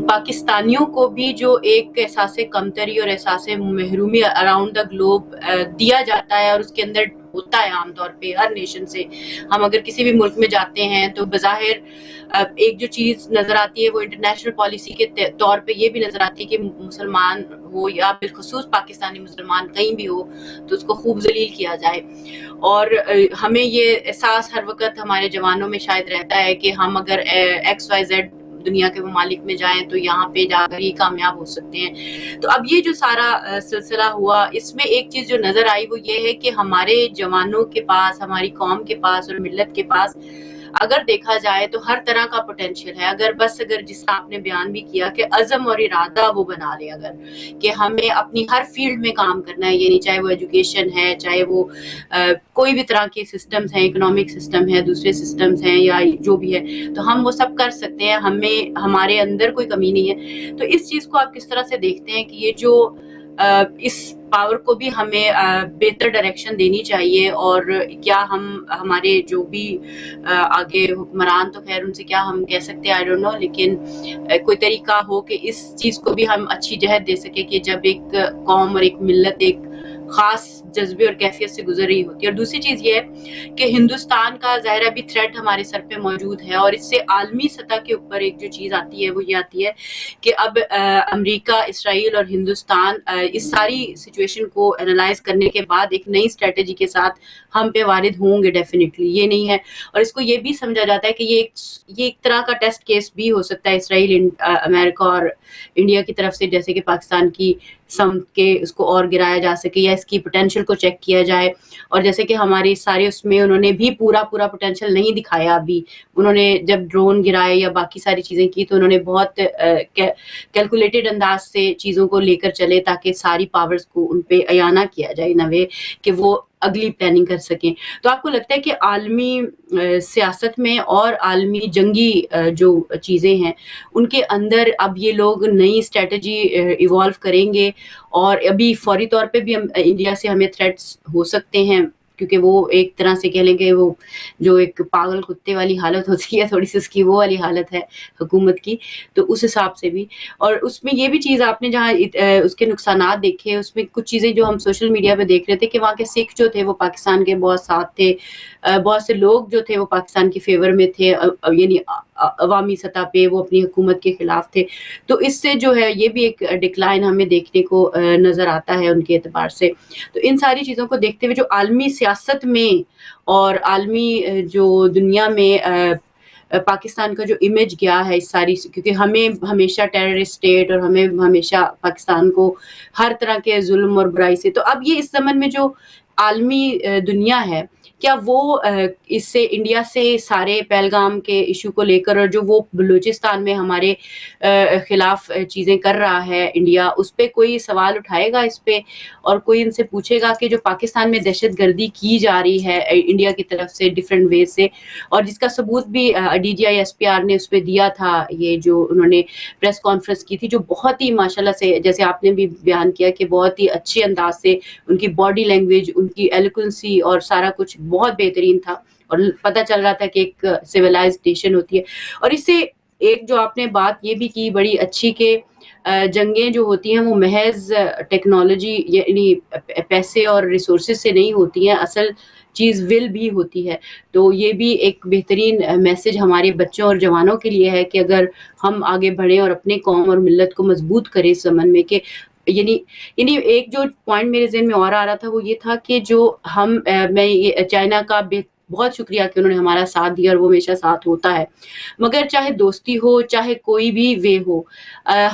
پاکستانیوں کو بھی جو ایک احساس کمتری اور احساس محرومی اراؤنڈ دا گلوب دیا جاتا ہے، اور اس کے اندر ہوتا ہے عام طور پہ ہر نیشن سے. ہم اگر کسی بھی ملک میں جاتے ہیں تو بظاہر ایک جو چیز نظر آتی ہے وہ انٹرنیشنل پالیسی کے طور پہ یہ بھی نظر آتی ہے کہ مسلمان ہو یا بالخصوص پاکستانی مسلمان کہیں بھی ہو تو اس کو خوب ذلیل کیا جائے. اور ہمیں یہ احساس ہر وقت ہمارے جوانوں میں شاید رہتا ہے کہ ہم اگر ایکس وائی زیڈ دنیا کے ممالک میں جائیں تو یہاں پہ جا کر ہی کامیاب ہو سکتے ہیں. تو اب یہ جو سارا سلسلہ ہوا، اس میں ایک چیز جو نظر آئی وہ یہ ہے کہ ہمارے جوانوں کے پاس، ہماری قوم کے پاس اور ملت کے پاس اگر دیکھا جائے تو ہر طرح کا پوٹینشیل ہے. اگر جس طرح آپ نے بیان بھی کیا کہ عزم اور ارادہ وہ بنا لے، اگر کہ ہمیں اپنی ہر فیلڈ میں کام کرنا ہے، یعنی چاہے وہ ایجوکیشن ہے، چاہے وہ کوئی بھی طرح کے سسٹمز ہیں، اکنامک سسٹم ہے، دوسرے سسٹمز ہیں یا جو بھی ہے، تو ہم وہ سب کر سکتے ہیں. ہمارے اندر کوئی کمی نہیں ہے. تو اس چیز کو آپ کس طرح سے دیکھتے ہیں کہ یہ جو اس پاور کو بھی ہمیں بہتر ڈائریکشن دینی چاہیے، اور کیا ہمارے جو بھی آگے حکمران تو خیر ان سے کیا ہم کہہ سکتے ہیں آئی ڈونٹ نو، لیکن کوئی طریقہ ہو کہ اس چیز کو بھی ہم اچھی جہت دے سکے کہ جب ایک قوم اور ایک ملت ایک خاص جذبے اور کیفیت سے گزر رہی ہوتی ہے. اور دوسری چیز یہ ہے کہ ہندوستان کا ظاہر ابھی تھریٹ ہمارے سر پہ موجود ہے، اور اس سے عالمی سطح کے اوپر ایک جو چیز آتی ہے وہ یہ آتی ہے کہ اب امریکہ، اسرائیل اور ہندوستان اس ساری سچویشن کو انالائز کرنے کے بعد ایک نئی اسٹریٹجی کے ساتھ ہم پہ وارد ہوں گے ڈیفینیٹلی. یہ نہیں ہے، اور اس کو یہ بھی سمجھا جاتا ہے کہ یہ ایک طرح کا ٹیسٹ کیس بھی ہو سکتا ہے اسرائیل، امریکہ اور انڈیا کی طرف سے، جیسے کہ پاکستان کی سمت کے اس کو اور گرایا جا سکے یا اس کی پوٹینشیل کو چیک کیا جائے. اور جیسے کہ ہماری سارے اس میں انہوں نے بھی پورا پوٹینشیل نہیں دکھایا. ابھی انہوں نے جب ڈرون گرائے یا باقی ساری چیزیں کی تو انہوں نے بہت کیلکولیٹڈ انداز سے چیزوں کو لے کر چلے تاکہ ساری پاورز کو ان پہ اعانہ کیا جائے نہ کہ وہ اگلی پلاننگ کر سکیں. تو آپ کو لگتا ہے کہ عالمی سیاست میں اور عالمی جنگی جو چیزیں ہیں ان کے اندر اب یہ لوگ نئی اسٹریٹجی ایوالو کریں گے، اور ابھی فوری طور پہ بھی انڈیا سے ہمیں تھریٹس ہو سکتے ہیں کیونکہ وہ ایک طرح سے کہہ لیں کہ وہ جو ایک پاگل کتے والی حالت ہوتی ہے تھوڑی سی اس کی وہ والی حالت ہے حکومت کی. تو اس حساب سے بھی، اور اس میں یہ بھی چیز آپ نے جہاں اس کے نقصانات دیکھے، اس میں کچھ چیزیں جو ہم سوشل میڈیا پہ دیکھ رہے تھے کہ وہاں کے سکھ جو تھے وہ پاکستان کے بہت ساتھ تھے، بہت سے لوگ جو تھے وہ پاکستان کی فیور میں تھے، یعنی عوامی سطح پہ وہ اپنی حکومت کے خلاف تھے. تو اس سے جو ہے یہ بھی ایک ڈکلائن ہمیں دیکھنے کو نظر آتا ہے ان کے اعتبار سے. تو ان ساری چیزوں کو دیکھتے ہوئے جو عالمی سیاست میں اور عالمی جو دنیا میں پاکستان کا جو امیج گیا ہے اس ساری، کیونکہ ہمیں ہمیشہ ٹیررسٹ اسٹیٹ اور ہمیں ہمیشہ پاکستان کو ہر طرح کے ظلم اور برائی سے، تو اب یہ اس زمن میں جو عالمی دنیا ہے کیا وہ اس سے انڈیا سے سارے پہلگام کے ایشو کو لے کر، اور جو وہ بلوچستان میں ہمارے خلاف چیزیں کر رہا ہے انڈیا، اس پہ کوئی سوال اٹھائے گا اس پہ، اور کوئی ان سے پوچھے گا کہ جو پاکستان میں دہشت گردی کی جا رہی ہے انڈیا کی طرف سے ڈفرینٹ ویز سے، اور جس کا ثبوت بھی D G I S P R نے اس پہ دیا تھا، یہ جو انہوں نے پریس کانفرنس کی تھی جو بہت ہی ماشاءاللہ سے جیسے آپ نے بھی بیان کیا کہ بہت ہی اچھے انداز سے ان کی باڈی لینگویج، ان کی ایلوکوینسی اور سارا کچھ بہت بہترین تھا، اور پتہ چل رہا تھا کہ ایک سویلائزڈ نیشن ہوتی ہے. اور اس سے ایک جو آپ نے بات یہ بھی کی بڑی اچھی کہ جنگیں جو ہوتی ہیں وہ محض ٹیکنالوجی یعنی پیسے اور ریسورسز سے نہیں ہوتی ہیں، اصل چیز ول بھی ہوتی ہے. تو یہ بھی ایک بہترین میسج ہمارے بچوں اور جوانوں کے لیے ہے کہ اگر ہم آگے بڑھیں اور اپنے قوم اور ملت کو مضبوط کریں اس زمن میں، کہ یعنی ایک جو پوائنٹ میرے ذہن میں اور آ رہا تھا وہ یہ تھا کہ جو میں چائنا کا بہت شکریہ کہ انہوں نے ہمارا ساتھ دیا اور وہ ہمیشہ ساتھ ہوتا ہے، مگر چاہے دوستی ہو چاہے کوئی بھی وے ہو،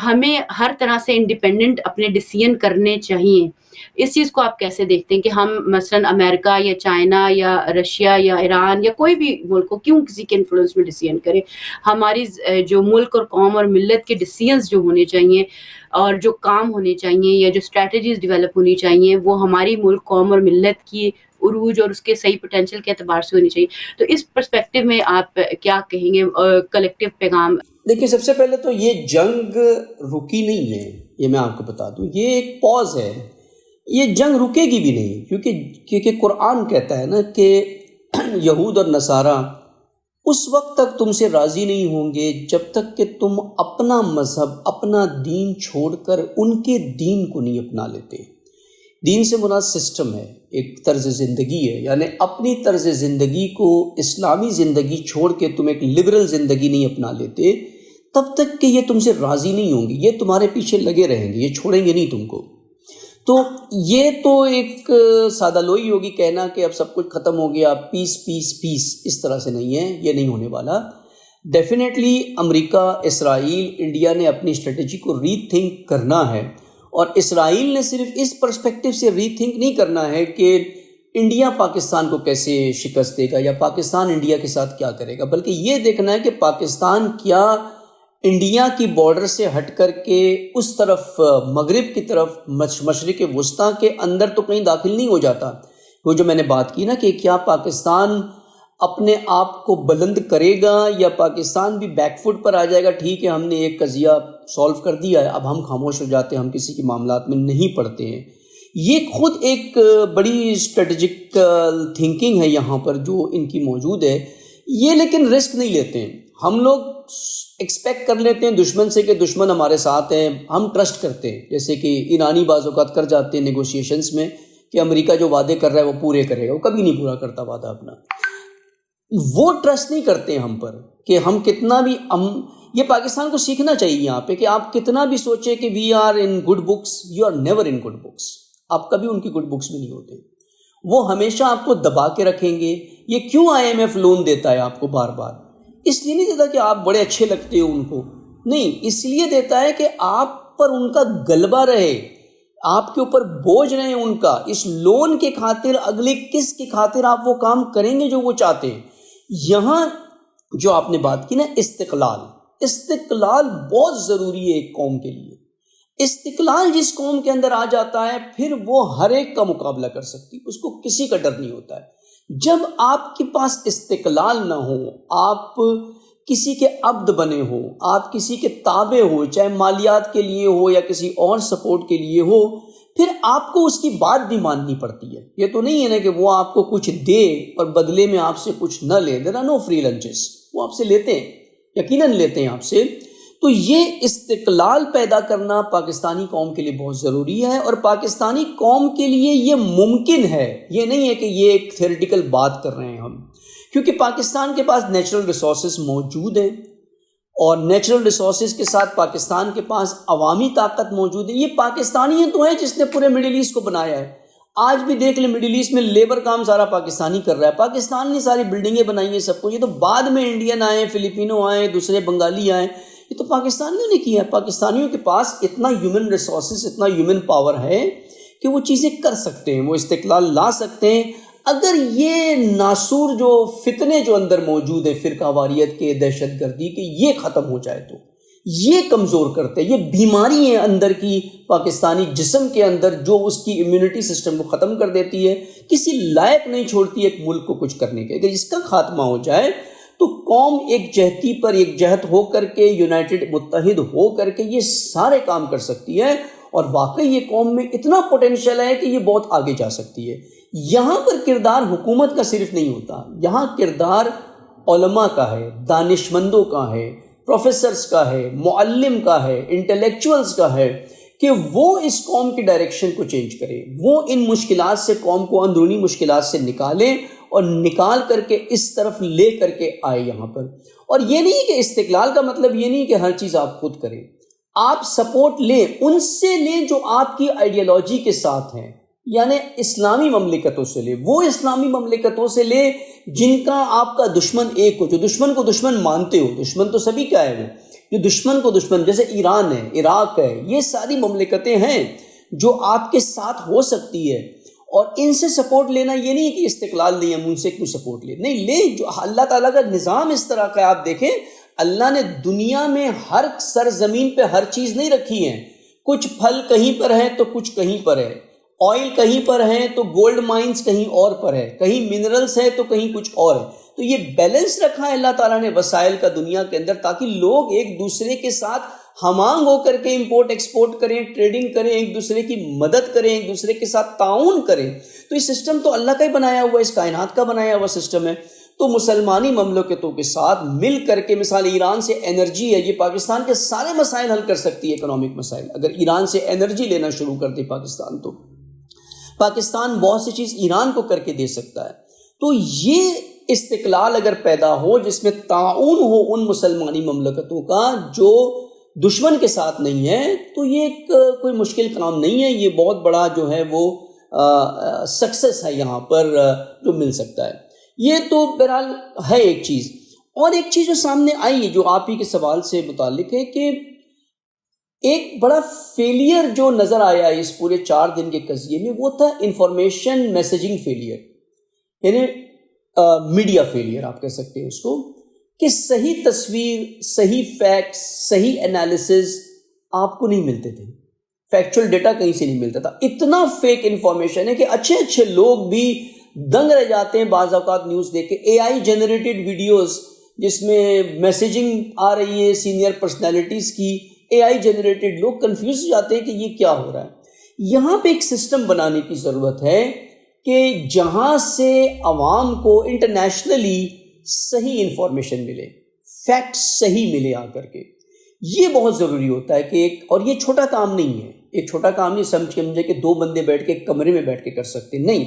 ہمیں ہر طرح سے انڈیپینڈنٹ اپنے ڈیسیژن کرنے چاہیے. اس چیز کو آپ کیسے دیکھتے ہیں کہ ہم مثلا امریکہ یا چائنا یا رشیا یا ایران یا کوئی بھی ملک کو کیوں کسی کے انفلوئنس میں ڈیسیژن کرے؟ ہماری جو ملک اور قوم اور ملت کے ڈیسیژنز جو ہونے چاہیے اور جو کام ہونے چاہیے یا جو اسٹریٹجیز ڈیولپ ہونی چاہیے وہ ہماری ملک، قوم اور ملت کی عروج اور اس کے صحیح پوٹینشیل کے اعتبار سے ہونی چاہیے. تو اس پرسپیکٹو میں آپ کیا کہیں گے کلیکٹیو پیغام؟ دیکھیے، سب سے پہلے تو یہ جنگ رکی نہیں ہے، یہ میں آپ کو بتا دوں، یہ ایک پاز ہے. یہ جنگ رکے گی بھی نہیں، کیونکہ قرآن کہتا ہے نا کہ یہود اور نصارہ اس وقت تک تم سے راضی نہیں ہوں گے جب تک کہ تم اپنا مذہب، اپنا دین چھوڑ کر ان کے دین کو نہیں اپنا لیتے۔ دین سے مراد سسٹم ہے، ایک طرز زندگی ہے، یعنی اپنی طرز زندگی کو، اسلامی زندگی چھوڑ کے تم ایک لبرل زندگی نہیں اپنا لیتے، تب تک کہ یہ تم سے راضی نہیں ہوں گے، یہ تمہارے پیچھے لگے رہیں گے، یہ چھوڑیں گے نہیں تم کو۔ تو یہ تو ایک سادہ لوئی ہوگی کہنا کہ اب سب کچھ ختم ہو گیا، پیس پیس پیس، اس طرح سے نہیں ہے، یہ نہیں ہونے والا۔ ڈیفینیٹلی امریکہ، اسرائیل، انڈیا نے اپنی اسٹریٹجی کو ری تھنک کرنا ہے، اور اسرائیل نے صرف اس پرسپیکٹو سے ری تھنک نہیں کرنا ہے کہ انڈیا پاکستان کو کیسے شکست دے گا یا پاکستان انڈیا کے ساتھ کیا کرے گا، بلکہ یہ دیکھنا ہے کہ پاکستان کیا انڈیا کی بارڈر سے ہٹ کر کے اس طرف مغرب کی طرف مشرق وسطیٰ کے اندر تو کہیں داخل نہیں ہو جاتا۔ وہ جو میں نے بات کی نا کہ کیا پاکستان اپنے آپ کو بلند کرے گا یا پاکستان بھی بیک فٹ پر آ جائے گا، ٹھیک ہے ہم نے ایک قضیہ سولو کر دیا ہے، اب ہم خاموش ہو جاتے ہیں، ہم کسی کے معاملات میں نہیں پڑتے ہیں۔ یہ خود ایک بڑی اسٹریٹجک تھنکنگ ہے یہاں پر جو ان کی موجود ہے۔ یہ لیکن رسک نہیں لیتے ہیں، ہم لوگ ایکسپیکٹ کر لیتے ہیں دشمن سے کہ دشمن ہمارے ساتھ ہیں، ہم ٹرسٹ کرتے ہیں، جیسے کہ ایرانی بعض اوقات کر جاتے ہیں نیگوشیشنز میں کہ امریکہ جو وعدے کر رہا ہے وہ پورے کرے گا، وہ کبھی نہیں پورا کرتا وعدہ اپنا۔ وہ ٹرسٹ نہیں کرتے ہم پر کہ ہم کتنا بھی یہ پاکستان کو سیکھنا چاہیے یہاں پہ کہ آپ کتنا بھی سوچیں کہ we are in good books, you are never in good books, آپ کبھی ان کی گڈ بکس میں نہیں ہوتے۔ وہ ہمیشہ آپ کو دبا کے رکھیں گے۔ یہ کیوں IMF لون دیتا ہے آپ کو بار بار؟ اس لیے نہیں دیتا کہ آپ بڑے اچھے لگتے ہو ان کو، نہیں، اس لیے دیتا ہے کہ آپ پر ان کا غلبہ رہے، آپ کے اوپر بوجھ رہے ان کا، اس لون کے خاطر، اگلے کس کی خاطر آپ وہ کام کریں گے جو وہ چاہتے ہیں۔ یہاں جو آپ نے بات کی نا استقلال بہت ضروری ہے ایک قوم کے لیے۔ استقلال جس قوم کے اندر آ جاتا ہے پھر وہ ہر ایک کا مقابلہ کر سکتی، اس کو کسی کا ڈر نہیں ہوتا ہے۔ جب آپ کے پاس استقلال نہ ہو، آپ کسی کے عبد بنے ہو، آپ کسی کے تابع ہو، چاہے مالیات کے لیے ہو یا کسی اور سپورٹ کے لیے ہو، پھر آپ کو اس کی بات بھی ماننی پڑتی ہے۔ یہ تو نہیں ہے نا کہ وہ آپ کو کچھ دے اور بدلے میں آپ سے کچھ نہ لے، there are no free lunches, وہ آپ سے لیتے ہیں، یقیناً لیتے ہیں آپ سے۔ تو یہ استقلال پیدا کرنا پاکستانی قوم کے لیے بہت ضروری ہے، اور پاکستانی قوم کے لیے یہ ممکن ہے، یہ نہیں ہے کہ یہ ایک تھیوریٹیکل بات کر رہے ہیں ہم، کیونکہ پاکستان کے پاس نیچرل ریسورسز موجود ہیں، اور نیچرل ریسورسز کے ساتھ پاکستان کے پاس عوامی طاقت موجود ہے۔ یہ پاکستانی تو ہے جس نے پورے مڈل ایسٹ کو بنایا ہے۔ آج بھی دیکھ لیں مڈل ایسٹ میں لیبر کام سارا پاکستانی کر رہا ہے، پاکستان نے ساری بلڈنگیں بنائی ہیں، سب کچھ۔ یہ تو بعد میں انڈین آئے، فلپینو آئے، دوسرے بنگالی آئے، یہ تو پاکستانیوں نے کیا ہے۔ پاکستانیوں کے پاس اتنا ہیومن ریسورسز، اتنا ہیومن پاور ہے کہ وہ چیزیں کر سکتے ہیں، وہ استقلال لا سکتے ہیں، اگر یہ ناسور جو فتنے جو اندر موجود ہیں فرقہ واریت کے، دہشت گردی کے، یہ ختم ہو جائے تو یہ کمزور کرتے ہیں۔ یہ بیماری ہے اندر کی پاکستانی جسم کے اندر جو اس کی امیونٹی سسٹم کو ختم کر دیتی ہے، کسی لائق نہیں چھوڑتی ایک ملک کو کچھ کرنے کے۔ اگر اس کا خاتمہ ہو جائے تو قوم ایک جہتی پر ایک جہت ہو کر کے، یونائٹڈ، متحد ہو کر کے یہ سارے کام کر سکتی ہے، اور واقعی یہ قوم میں اتنا پوٹینشیل ہے کہ یہ بہت آگے جا سکتی ہے۔ یہاں پر کردار حکومت کا صرف نہیں ہوتا، یہاں کردار علماء کا ہے، دانشمندوں کا ہے، پروفیسرز کا ہے، معلم کا ہے، انٹلیکچوئلز کا ہے، کہ وہ اس قوم کی ڈائریکشن کو چینج کرے، وہ ان مشکلات سے قوم کو، اندرونی مشکلات سے نکالیں، اور نکال کر کے اس طرف لے کر کے آئے یہاں پر۔ اور یہ نہیں کہ استقلال کا مطلب یہ نہیں کہ ہر چیز آپ خود کریں، آپ سپورٹ لیں، ان سے لیں جو آپ کی آئیڈیالوجی کے ساتھ ہیں، یعنی اسلامی مملکتوں سے لیں، وہ اسلامی مملکتوں سے لیں جن کا آپ کا دشمن ایک ہو، جو دشمن کو دشمن مانتے ہو۔ دشمن تو سبھی کا ہے، وہ جو دشمن کو دشمن، جیسے ایران ہے، عراق ہے، یہ ساری مملکتیں ہیں جو آپ کے ساتھ ہو سکتی ہے، اور ان سے سپورٹ لینا یہ نہیں کہ استقلال لیں، ہم ان سے کیوں سپورٹ لیں، نہیں لیں۔ جو اللہ تعالیٰ کا نظام اس طرح کا ہے، آپ دیکھیں اللہ نے دنیا میں ہر سرزمین پہ ہر چیز نہیں رکھی ہے، کچھ پھل کہیں پر ہے تو کچھ کہیں پر ہے، آئل کہیں پر ہے تو گولڈ مائنز کہیں اور پر ہے، کہیں منرلز ہے تو کہیں کچھ اور ہے۔ تو یہ بیلنس رکھا ہے اللہ تعالیٰ نے وسائل کا دنیا کے اندر، تاکہ لوگ ایک دوسرے کے ساتھ ہم آہنگ ہو کر کے امپورٹ ایکسپورٹ کریں، ٹریڈنگ کریں، ایک دوسرے کی مدد کریں، ایک دوسرے کے ساتھ تعاون کریں۔ تو یہ سسٹم تو اللہ کا ہی بنایا ہوا، اس کائنات کا بنایا ہوا سسٹم ہے۔ تو مسلمانی مملکتوں کے ساتھ مل کر کے، مثال ایران سے انرجی ہے، یہ پاکستان کے سارے مسائل حل کر سکتی ہے، اکنامک مسائل۔ اگر ایران سے انرجی لینا شروع کر دے پاکستان، تو پاکستان بہت سی چیز ایران کو کر کے دے سکتا ہے۔ تو یہ استقلال اگر پیدا ہو جس میں تعاون ہو ان مسلمانی مملکتوں کا جو دشمن کے ساتھ نہیں ہے، تو یہ ایک کوئی مشکل کام نہیں ہے، یہ بہت بڑا جو ہے وہ سکسس ہے یہاں پر جو مل سکتا ہے۔ یہ تو بہرحال ہے ایک چیز۔ اور ایک چیز جو سامنے آئی ہے جو آپ ہی کے سوال سے متعلق ہے، کہ ایک بڑا فیلئر جو نظر آیا اس پورے 4 دن کے قضیے میں، وہ تھا انفارمیشن میسیجنگ فیلئر، یعنی میڈیا فیلئر آپ کہہ سکتے ہیں اس کو، کہ صحیح تصویر، صحیح فیکٹس، صحیح انالیسز آپ کو نہیں ملتے تھے، فیکچول ڈیٹا کہیں سے نہیں ملتا تھا۔ اتنا فیک انفارمیشن ہے کہ اچھے اچھے لوگ بھی دنگ رہ جاتے ہیں بعض اوقات نیوز دیکھ کے۔ اے آئی جنریٹڈ ویڈیوز جس میں میسیجنگ آ رہی ہے سینئر پرسنالٹیز کی، اے آئی جنریٹڈ، لوگ کنفیوز ہو جاتے ہیں کہ یہ کیا ہو رہا ہے۔ یہاں پہ ایک سسٹم بنانے کی ضرورت ہے کہ جہاں سے عوام کو انٹرنیشنلی صحیح انفارمیشن ملے، فیکٹ صحیح ملے آ کر کے۔ یہ بہت ضروری ہوتا ہے کہ اور یہ چھوٹا کام نہیں ہے، ایک چھوٹا کام نہیں سمجھے کہ 2 بندے بیٹھ کے کمرے میں بیٹھ کے کر سکتے، نہیں،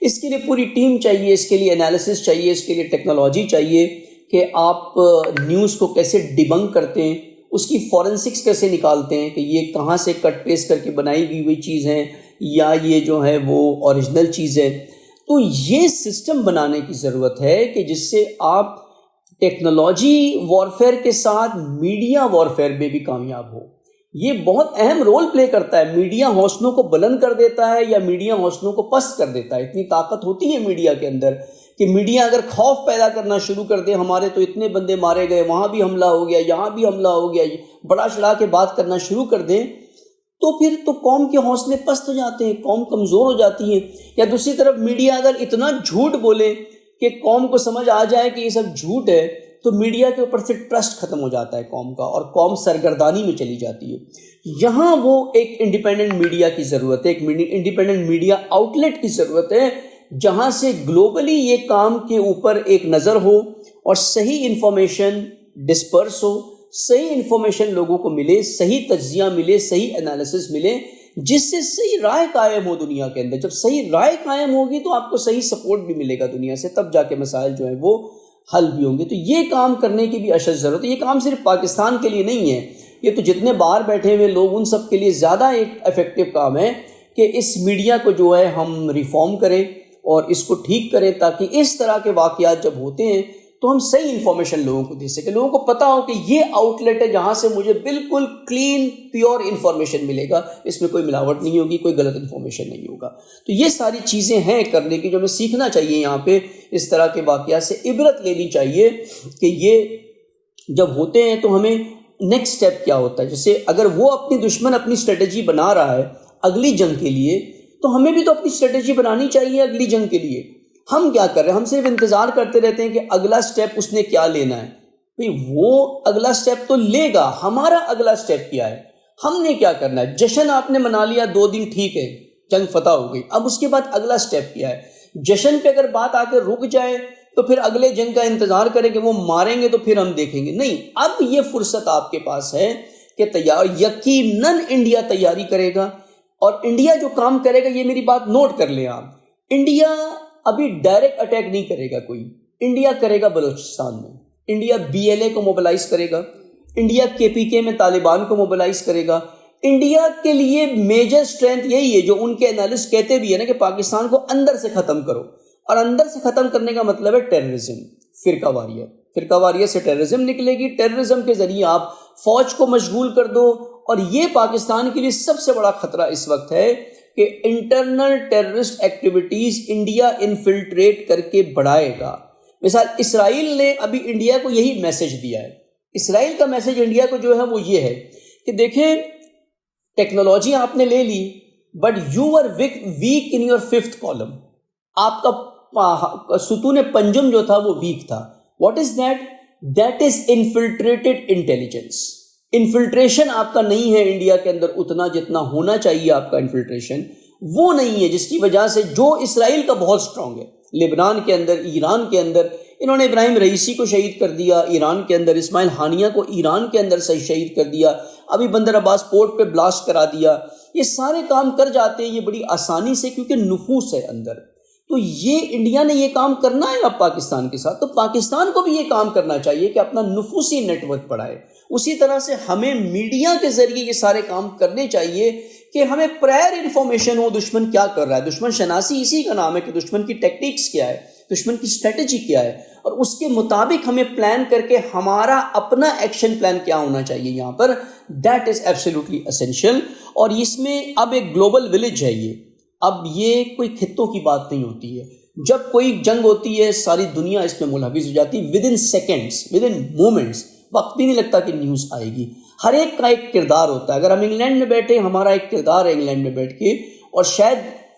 اس کے لیے پوری ٹیم چاہیے، اس کے لیے انالیسس چاہیے، اس کے لیے ٹیکنالوجی چاہیے کہ آپ نیوز کو کیسے ڈیبنک کرتے ہیں، اس کی فورنسکس کیسے نکالتے ہیں کہ یہ کہاں سے کٹ پیسٹ کر کے بنائی ہوئی چیز ہے یا یہ جو ہے وہ اوریجنل چیز ہے۔ تو یہ سسٹم بنانے کی ضرورت ہے کہ جس سے آپ ٹیکنالوجی وارفیئر کے ساتھ میڈیا وارفیئر میں بھی کامیاب ہو۔ یہ بہت اہم رول پلے کرتا ہے، میڈیا حوصلوں کو بلند کر دیتا ہے یا میڈیا حوصلوں کو پست کر دیتا ہے۔ اتنی طاقت ہوتی ہے میڈیا کے اندر کہ میڈیا اگر خوف پیدا کرنا شروع کر دے، ہمارے تو اتنے بندے مارے گئے، وہاں بھی حملہ ہو گیا، یہاں بھی حملہ ہو گیا، بڑا چڑھا کے بات کرنا شروع کر دیں، تو پھر تو قوم کے حوصلے پست ہو جاتے ہیں، قوم کمزور ہو جاتی ہے۔ یا دوسری طرف میڈیا اگر اتنا جھوٹ بولے کہ قوم کو سمجھ آ جائے کہ یہ سب جھوٹ ہے، تو میڈیا کے اوپر سے ٹرسٹ ختم ہو جاتا ہے قوم کا، اور قوم سرگردانی میں چلی جاتی ہے۔ یہاں وہ ایک انڈیپینڈنٹ میڈیا کی ضرورت ہے، ایک انڈیپینڈنٹ میڈیا آؤٹ لیٹ کی ضرورت ہے، جہاں سے گلوبلی یہ کام کے اوپر ایک نظر ہو اور صحیح انفارمیشن ڈسپرس ہو، صحیح انفارمیشن لوگوں کو ملے، صحیح تجزیہ ملے، صحیح انالیسس ملے، جس سے صحیح رائے قائم ہو دنیا کے اندر۔ جب صحیح رائے قائم ہوگی تو آپ کو صحیح سپورٹ بھی ملے گا دنیا سے، تب جا کے مسائل جو ہیں وہ حل بھی ہوں گے۔ تو یہ کام کرنے کی بھی اشد ضرورت ہے۔ یہ کام صرف پاکستان کے لیے نہیں ہے، یہ تو جتنے باہر بیٹھے ہوئے لوگ ان سب کے لیے زیادہ ایک افیکٹو کام ہے کہ اس میڈیا کو جو ہے ہم ریفارم کریں اور اس کو ٹھیک کریں، تاکہ اس طرح کے واقعات جب ہوتے ہیں تو ہم صحیح انفارمیشن لوگوں کو دے سکیں، لوگوں کو پتہ ہو کہ یہ آؤٹ لیٹ ہے جہاں سے مجھے بالکل کلین پیور انفارمیشن ملے گا، اس میں کوئی ملاوٹ نہیں ہوگی، کوئی غلط انفارمیشن نہیں ہوگا۔ تو یہ ساری چیزیں ہیں کرنے کی جو ہمیں سیکھنا چاہیے، یہاں پہ اس طرح کے واقعات سے عبرت لینی چاہیے کہ یہ جب ہوتے ہیں تو ہمیں نیکسٹ سٹیپ کیا ہوتا ہے۔ جیسے اگر وہ اپنی دشمن اپنی اسٹریٹجی بنا رہا ہے اگلی جنگ کے لیے، تو ہمیں بھی تو اپنی اسٹریٹجی بنانی چاہیے اگلی جنگ کے لیے۔ ہم کیا کر رہے ہیں؟ ہم صرف انتظار کرتے رہتے ہیں کہ اگلا سٹیپ اس نے کیا لینا ہے۔ بھئی وہ اگلا سٹیپ تو لے گا، ہمارا اگلا سٹیپ کیا ہے، ہم نے کیا کرنا ہے؟ جشن آپ نے منا لیا 2 دن، ٹھیک ہے، جنگ فتح ہو گئی، اب اس کے بعد اگلا سٹیپ کیا ہے؟ جشن پہ اگر بات آ کے رک جائے تو پھر اگلے جنگ کا انتظار کریں کہ وہ ماریں گے تو پھر ہم دیکھیں گے، نہیں، اب یہ فرصت آپ کے پاس ہے کہ یقیناً انڈیا تیاری کرے گا، اور انڈیا جو کام کرے گا، یہ میری بات نوٹ کر لیں آپ، انڈیا ابھی ڈائریکٹ اٹیک نہیں کرے گا کوئی، انڈیا کرے گا بلوچستان میں، انڈیا BLA کو موبلائز کرے گا، انڈیا KPK میں طالبان کو موبلائز کرے گا۔ انڈیا کے لیے میجر سٹرینتھ یہی ہے جو ان کے انالسٹ کہتے بھی ہیں نا، کہ پاکستان کو اندر سے ختم کرو، اور اندر سے ختم کرنے کا مطلب ہے ٹیررزم، فرقہ واریت، فرقہ واریت سے ٹیررزم نکلے گی، ٹیررزم کے ذریعے آپ فوج کو مشغول کر دو، اور یہ پاکستان کے لیے سب سے بڑا خطرہ اس وقت ہے کہ انٹرنل ٹیررسٹ ایکٹیویٹیز انڈیا انفلٹریٹ کر کے بڑھائے گا۔ مثال اسرائیل نے ابھی انڈیا کو یہی میسج دیا ہے، اسرائیل کا میسج انڈیا کو جو ہے وہ یہ ہے کہ دیکھیں ٹیکنالوجی آپ نے لے لی، but you are weak in your 5th column, آپ کا ستون پنجم جو تھا وہ ویک تھا۔ What is that? That is infiltrated intelligence. Infiltration آپ کا نہیں ہے انڈیا کے اندر اتنا جتنا ہونا چاہیے، آپ کا انفلٹریشن وہ نہیں ہے، جس کی وجہ سے جو اسرائیل کا بہت سٹرونگ ہے، لبنان کے اندر، ایران کے اندر انہوں نے ابراہیم رئیسی کو شہید کر دیا ایران کے اندر، اسماعیل ہانیہ کو ایران کے اندر سے شہید کر دیا، ابھی بندر عباس پورٹ پہ بلاسٹ کرا دیا. یہ سارے کام کر جاتے ہیں یہ بڑی آسانی سے، کیونکہ نفوس ہے اندر. تو یہ انڈیا نے یہ کام کرنا ہے اب پاکستان کے ساتھ، تو پاکستان کو بھی یہ کام کرنا چاہیے کہ اپنا نفوسی نیٹ ورک بڑھائے. اسی طرح سے ہمیں میڈیا کے ذریعے یہ سارے کام کرنے چاہیے کہ ہمیں پرائر انفارمیشن ہو دشمن کیا کر رہا ہے. دشمن شناسی اسی کا نام ہے کہ دشمن کی ٹیکٹکس کیا ہے، دشمن کی اسٹریٹجی کیا ہے، اور اس کے مطابق ہمیں پلان کر کے ہمارا اپنا ایکشن پلان کیا ہونا چاہیے یہاں پر. That is absolutely essential. اور اس میں اب ایک گلوبل ولیج ہے یہ، اب یہ کوئی خطوں کی بات نہیں ہوتی ہے. جب کوئی جنگ ہوتی ہے ساری دنیا اس میں ملحوظ ہو جاتی ہے، with in seconds, with in moments, وقت بھی نہیں لگتا کہ نیوز آئے گی. ہر ایک کا ایک کردار ہوتا ہے. اگر ہم انگلینڈ میں بیٹھے، ہمارا ایک کردار ہے انگلینڈ میں بیٹھ کے، اور شاید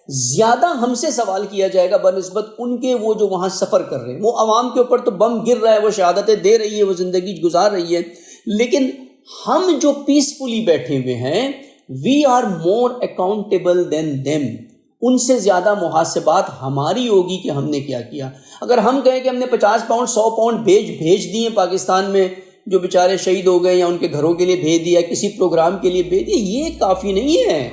زیادہ ہم سے سوال کیا جائے گا بنسبت ان کے وہ جو وہاں سفر کر رہے ہیں. وہ عوام کے اوپر تو بم گر رہا ہے، وہ شہادتیں دے رہی ہے، وہ زندگی گزار رہی ہے، لیکن ہم جو پیسفلی بیٹھے ہوئے ہیں، we are more accountable than them. ان سے زیادہ محاسبات ہماری ہوگی کہ ہم نے کیا کیا. اگر ہم کہیں کہ ہم نے 50 پاؤنڈ 100 پاؤنڈ بھیج دیے پاکستان میں جو بیچارے شہید ہو گئے، یا ان کے گھروں کے لیے بھیج دیا، کسی پروگرام کے لیے بھیج دیا، یہ کافی نہیں ہے.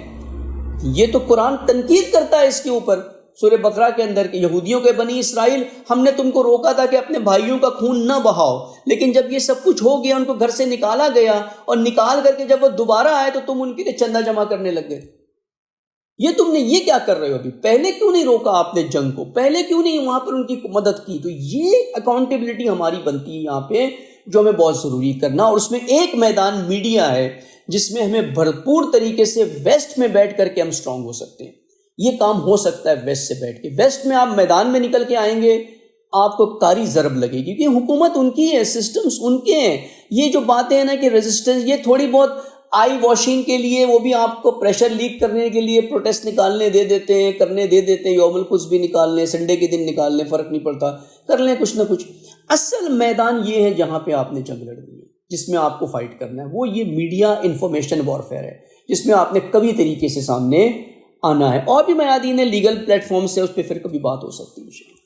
یہ تو قرآن تنقید کرتا ہے اس کے اوپر سورہ بقرہ کے اندر کہ یہودیوں کے بنی اسرائیل، ہم نے تم کو روکا تھا کہ اپنے بھائیوں کا خون نہ بہاؤ، لیکن جب یہ سب کچھ ہو گیا، ان کو گھر سے نکالا گیا، اور نکال کر کے جب وہ دوبارہ آئے تو تم ان کے لیے چندہ جمع کرنے لگ گئے. یہ تم نے یہ کیا کر رہے ہو؟ ابھی پہلے کیوں نہیں روکا آپ نے جنگ کو؟ پہلے کیوں نہیں وہاں پر ان کی مدد کی؟ تو یہ اکاؤنٹیبلٹی ہماری بنتی ہے یہاں پہ، جو ہمیں بہت ضروری کرنا. اور اس میں ایک میدان میڈیا ہے جس میں ہمیں بھرپور طریقے سے ویسٹ میں بیٹھ کر کے ہم سٹرونگ ہو سکتے ہیں. یہ کام ہو سکتا ہے ویسٹ سے بیٹھ کے. ویسٹ میں آپ میدان میں نکل کے آئیں گے، آپ کو کاری ضرب لگے گی، کیونکہ حکومت ان کی ہے، سسٹمز ان کے ہیں. یہ جو باتیں ہیں نا کہ ریزسٹنس، یہ تھوڑی بہت آئی واشنگ کے لیے، وہ بھی آپ کو پریشر لیک کرنے کے لیے پروٹیسٹ نکالنے دے دیتے ہیں، کرنے دے دیتے ہیں، یوم القدس بھی نکال لیں، سنڈے کے دن نکال لیں، فرق نہیں پڑتا، کر لیں کچھ نہ کچھ. اصل میدان یہ ہے جہاں پہ آپ نے جنگ لڑنی ہے، جس میں آپ کو فائٹ کرنا ہے، وہ یہ میڈیا انفارمیشن وارفیئر ہے، جس میں آپ نے کبھی طریقے سے سامنے آنا ہے. اور بھی میادین لیگل پلیٹ فارم سے، اس پہ پھر کبھی بات ہو سکتی ہے.